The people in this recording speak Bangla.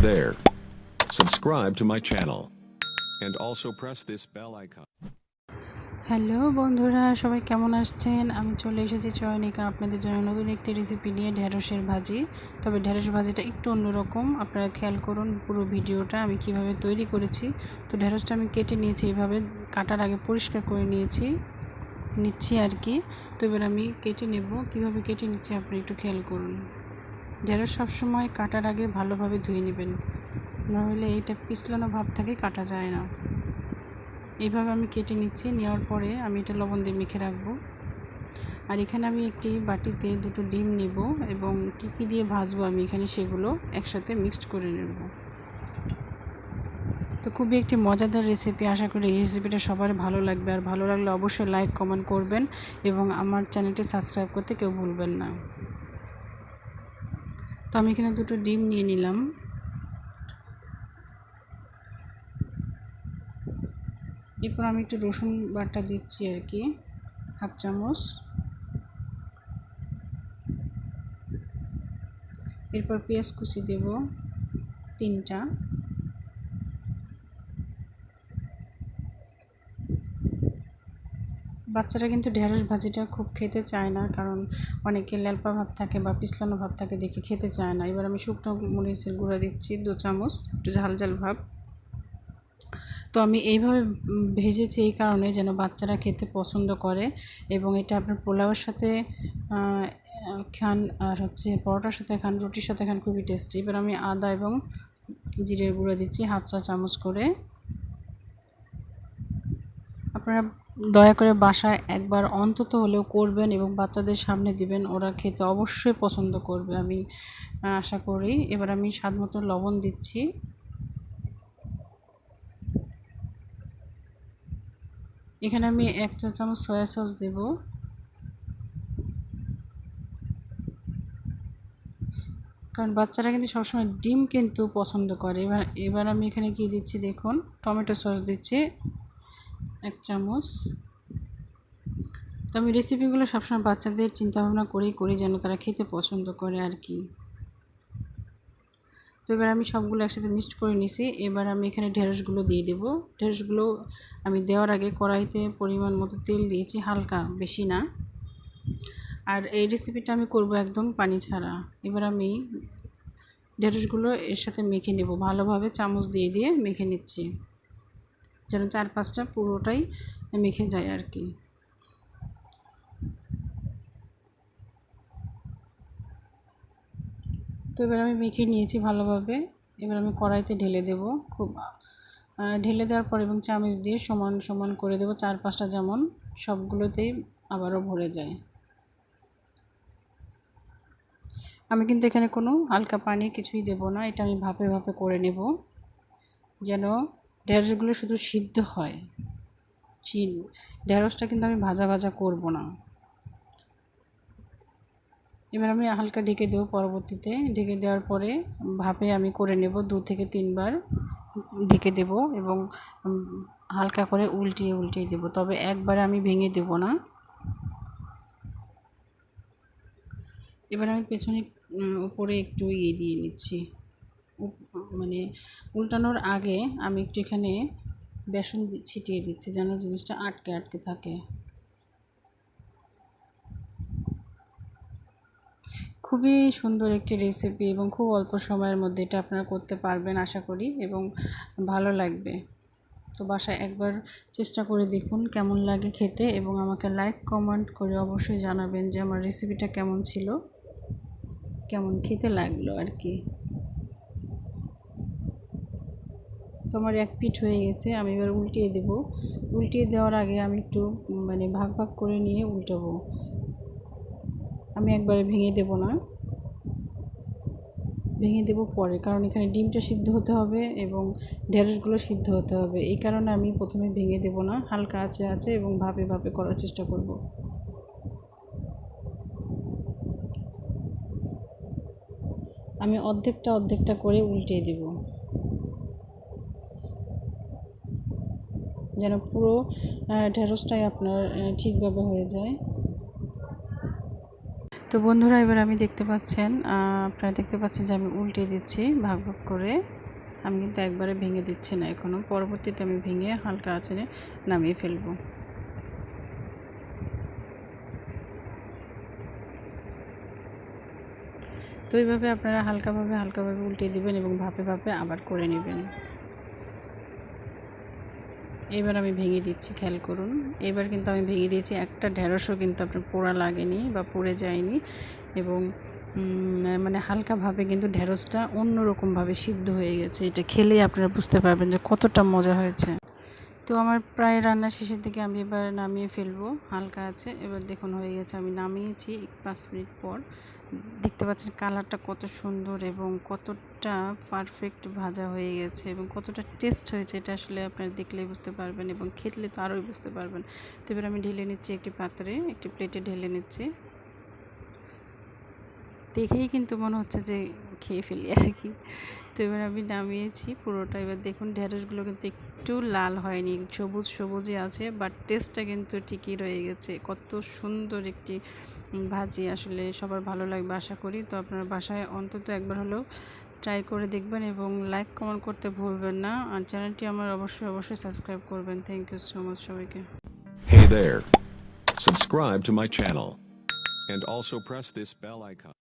there. Subscribe to my channel and also press this bell icon. Hello বন্ধুরা, সবাই কেমন আসছেন? আমি চলে এসেছি চয়নিকা আপনাদের জন্য নতুন একটি রেসিপি নিয়ে, ঢেঁড়সের ভাজি। তবে ঢেঁড়স ভাজিটা একটু অন্যরকম, আপনারা খেয়াল করুন পুরো ভিডিওটা আমি কিভাবে তৈরি করেছি। তো ঢেঁড়সটা আমি কেটে নিয়েছি, এইভাবে কাটার আগে পরিষ্কার করে নিচ্ছি আর কি। তো এবার আমি কেটে নেব, কিভাবে কেটে নিচ্ছি আপনি একটু খেয়াল করুন। ঢেঁড়স সবসময় কাটার আগে ভালোভাবে ধুয়ে নেবেন, নাহলে এইটা পিছলানো ভাব থাকে, কাটা যায় না। এইভাবে আমি কেটে নিচ্ছি, নেওয়ার পরে আমি এটা লবণ দিয়ে মেখে রাখবো। আর এখানে আমি একটি বাটিতে দুটো ডিম নেব এবং কী দিয়ে ভাজবো আমি এখানে সেগুলো একসাথে মিক্সড করে নেব। তো খুবই একটি মজাদার রেসিপি, আশা করি এই রেসিপিটা সবার ভালো লাগবে। আর ভালো লাগলে অবশ্যই লাইক কমেন্ট করবেন এবং আমার চ্যানেলটি সাবস্ক্রাইব করতে কেউ ভুলবেন না। তো আমি এখানে দুটো ডিম নিয়ে নিলাম। এরপর আমি একটু রসুন বাটা দিচ্ছি আর কি, হাফ চামচ। এরপর পেঁয়াজ কুচি দেব 3টা। বাচ্চারা কিন্তু ঢেঁড়স ভাজিটা খুব খেতে চায় না, কারণ অনেকে ল্যালপা ভাব থাকে বা পিছলানো ভাব থাকে দেখে খেতে চায় না। এবার আমি শুকনো মরিচের গুঁড়া দিচ্ছি 2 চামচ, একটু ঝাল ঝাল ভাব। তো আমি এইভাবে ভেজেছি এই কারণে যেন বাচ্চারা খেতে পছন্দ করে, এবং এটা আপনার পোলাওয়ের সাথে খান, আর পরোটার সাথে খান, রুটির সাথে খান, খুবই টেস্টি। এবার আমি আদা এবং জিরের গুঁড়া দিচ্ছি হাফ চা চামচ করে। আপনারা দয়া করে বাসায় একবার অন্তত হলেও করবেন এবং বাচ্চাদের সামনে দিবেন, ওরা খেতে অবশ্যই পছন্দ করবে, আমি আশা করি। এবার আমি স্বাদ মতো লবণ দিচ্ছি। এখানে আমি 1 চা চামচ সয়া সস দেব। কারণ বাচ্চারা কিন্তু সবসময় ডিম কিন্তু পছন্দ করে। এবার আমি এখানে কি দিচ্ছি দেখুন, টমেটো সস দিচ্ছি 1 চামচ। তো আমি রেসিপিগুলো সবসময় বাচ্চাদের চিন্তাভাবনা করি যেন তারা খেতে পছন্দ করে আর কি। তো এবার আমি সবগুলো একসাথে মিক্সড করে নিছি। এবার আমি এখানে ঢেঁড়সগুলো দিয়ে দেব। ঢেঁড়সগুলো আমি দেওয়ার আগে কড়াইতে পরিমাণ মতো তেল দিয়েছি, হালকা, বেশি না। আর এই রেসিপিটা আমি করব একদম পানি ছাড়া। এবার আমি ঢেঁড়সগুলো এর সাথে মেখে নেব, ভালোভাবে চামচ দিয়ে মেখে নিচ্ছি, যেন 4-5টা পুরোটাই মেখে যায় আর কি। তো এবার আমি মেখে নিয়েছি ভালোভাবে। এবার আমি কড়াইতে ঢেলে দেব, ঢেলে দেওয়ার পর এবং চামচ দিয়ে সমান সমান করে দেব, 4-5টা যেমন সবগুলোতেই আবারও ভরে যায়। আমি কিন্তু এখানে কোনো হালকা পানি কিছুই দেব না, এটা আমি ভাপে ভাপে করে নেব, যেন ঢেঁড়সগুলো শুধু সিদ্ধ হয়। ঢেঁড়সটা কিন্তু আমি ভাজা ভাজা করব না। এবার আমি হালকা ঢেকে দেবো, পরবর্তীতে ঢেকে দেওয়ার পরে ভাপে আমি করে নেব 2 থেকে 3 বার ঢেকে দেব এবং হালকা করে উল্টিয়ে দেব, তবে একবারে আমি ভেঙে দেব না। এবার আমি পেছনে উপরে একটু দিয়ে নিচ্ছি, মানে উল্টানোর আগে আমি একটু এখানে বেসন ছিটিয়ে দিচ্ছি, যেন জিনিসটা আটকে থাকে। খুবই সুন্দর একটি রেসিপি এবং খুব অল্প সময়ের মধ্যে এটা আপনারা করতে পারবেন আশা করি, এবং ভালো লাগবে। তো বাসায় একবার চেষ্টা করে দেখুন কেমন লাগে খেতে, এবং আমাকে লাইক কমেন্ট করে অবশ্যই জানাবেন যে আমার রেসিপিটা কেমন ছিল, কেমন খেতে লাগলো আর কি। তো আমার এক পিঠ হয়ে গেছে, আমি এবার উল্টিয়ে দেব। উল্টিয়ে দেওয়ার আগে আমি একটু ভাগ ভাগ করে নিয়ে উল্টাবো, আমি একবারে ভেঙে দেব না, ভেঙে দেব পরে, কারণ এখানে ডিমটা সিদ্ধ হতে হবে এবং ঢেঁড়সগুলো সিদ্ধ হতে হবে। এই কারণে আমি প্রথমে ভেঙে দেব না, হালকা আছে এবং ভাপে ভাপে করার চেষ্টা করব। আমি অর্ধেকটা করে উল্টিয়ে দেব, যেন পুরো ঢেঁড়সটাই আপনার ঠিকভাবে হয়ে যায়। তো বন্ধুরা এবার আমি দেখতে পাচ্ছেন আপনারা দেখতে পাচ্ছেন যে আমি উল্টে দিচ্ছি ভাগ ভাগ করে। আমি কিন্তু একবারে ভেঙে দিচ্ছি না এখনও, পরবর্তীতে আমি ভেঙে হালকা আঁচে নামিয়ে ফেলবো। তো এইভাবে আপনারা হালকাভাবে উল্টে দিবেন এবং ভাপে ভাপে আবার করে নেবেন। এবার আমি ভেঙে দিচ্ছি, খেয়াল করুন। এবার কিন্তু আমি ভেঙে দিয়েছি, একটা ঢেঁড়সও কিন্তু আপনার পোড়া লাগেনি বা পুড়ে যায়নি, এবং মানে হালকাভাবে কিন্তু ঢেঁড়সটা অন্যরকমভাবে সিদ্ধ হয়ে গেছে। এটা খেলেই আপনারা বুঝতে পারবেন যে কতটা মজা হয়েছে। তো আমার প্রায় রান্না শেষের দিকে আমি এবার নামিয়ে ফেলবো, হালকা আছে। এবার দেখুন হয়ে গেছে, আমি নামিয়েছি 5 মিনিট পর। দেখতে পাচ্ছেন কালারটা কত সুন্দর এবং কতটা পারফেক্ট ভাজা হয়ে গেছে এবং কতটা টেস্ট হয়েছে, এটা আসলে আপনারা দেখলেই বুঝতে পারবেন এবং খেলে তো আরোই বুঝতে পারবেন। তো এবার আমি ঢেলে নিচ্ছি একটি পাত্রে, একটি প্লেটে ঢেলে নিচ্ছি। দেখেই কিন্তু মনে হচ্ছে যে খেয়ে ফেলি আর কি। তো এবার আমি নামিয়েছি পুরোটা। এবার দেখুন ঢেঁড়সগুলো কিন্তু একটু লাল হয়নি, সবুজই আছে, বাট টেস্টটা কিন্তু ঠিকই রয়ে গেছে। কত সুন্দর একটি ভাজি, আসলে সবার ভালো লাগবে আশা করি। তো আপনারা বাসায় অন্তত একবার হলেও ট্রাই করে দেখবেন এবং লাইক কমেন্ট করতে ভুলবেন না, আর চ্যানেলটি আমার অবশ্যই সাবস্ক্রাইব করবেন। থ্যাংক ইউ সো মাচ সবাইকে। Hey there. Subscribe to my channel. And also press this bell icon.